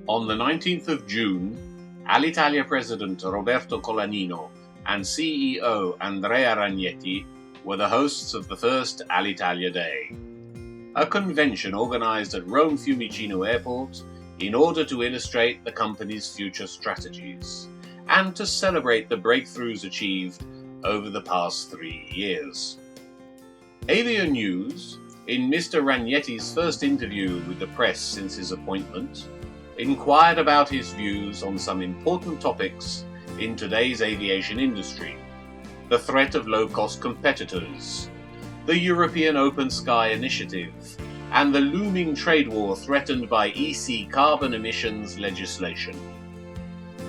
On the 19th of June, Alitalia President Roberto Colaninno and CEO Andrea Ragnetti were the hosts of the first Alitalia Day, a convention organized at Rome Fiumicino Airport in order to illustrate the company's future strategies and to celebrate the breakthroughs achieved over the past 3 years. Avionews, in Mr. Ragnetti's first interview with the press since his appointment, inquired about his views on some important topics in today's aviation industry: the threat of low-cost competitors, the European Open Sky Initiative, and the looming trade war threatened by EC carbon emissions legislation.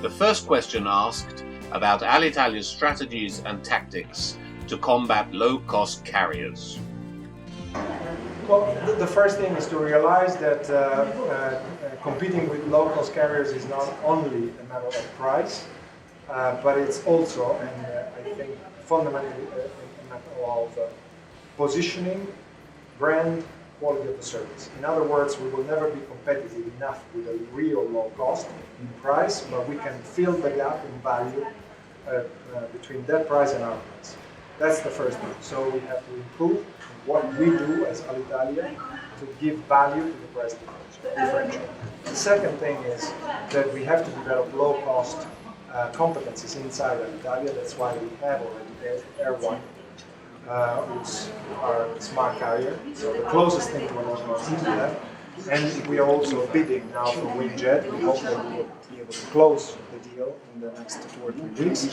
The first question asked about Alitalia's strategies and tactics to combat low-cost carriers. Well, the first thing is to realize that competing with low-cost carriers is not only a matter of price, but it's also, and I think fundamentally, a matter of positioning, brand, quality of the service. In other words, we will never be competitive enough with a real low cost in price, but we can fill the gap in value between that price and our price. That's the first thing. So we have to improve what we do as Alitalia to give value to the price differential. The second thing is that we have to develop low-cost competencies inside Alitalia. That's why we have already Air One, which are a smart carrier, so the closest thing to a low-cost India. And we are also bidding now for Wingjet. We hope that we will be able to close the deal in the next 2 or 3 weeks.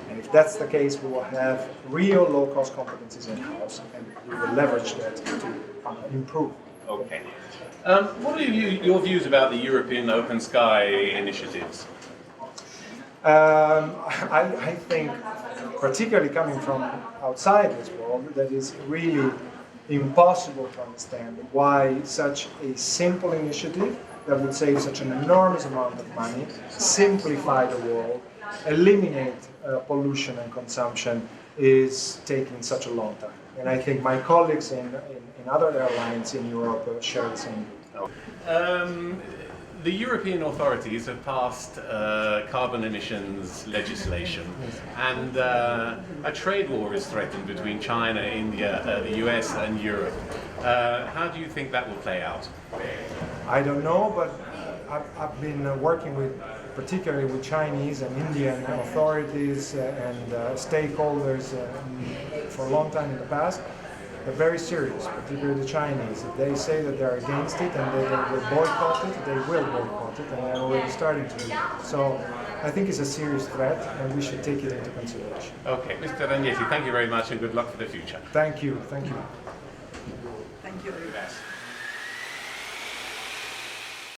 And if that's the case, we will have real low-cost competencies in-house, and we will leverage that to improve. Okay. What are your views about the European Open Sky initiatives? I think, particularly coming from outside this world, that is really impossible to understand why such a simple initiative that would save such an enormous amount of money, simplify the world, eliminate pollution and consumption is taking such a long time. And I think my colleagues in other airlines in Europe share the same view. The European authorities have passed carbon emissions legislation, and a trade war is threatened between China, India, the US and Europe. How do you think that will play out? I don't know, but I've been working particularly with Chinese and Indian authorities and stakeholders for a long time in the past. They're very serious, particularly the Chinese. If they say that they're against it and they will boycott it, they will boycott it, and they're already starting to do it. So I think it's a serious threat, and we should take it into consideration. Okay, Mr. Ragnetti, thank you very much and good luck for the future. Thank you. Thank you. Thank you.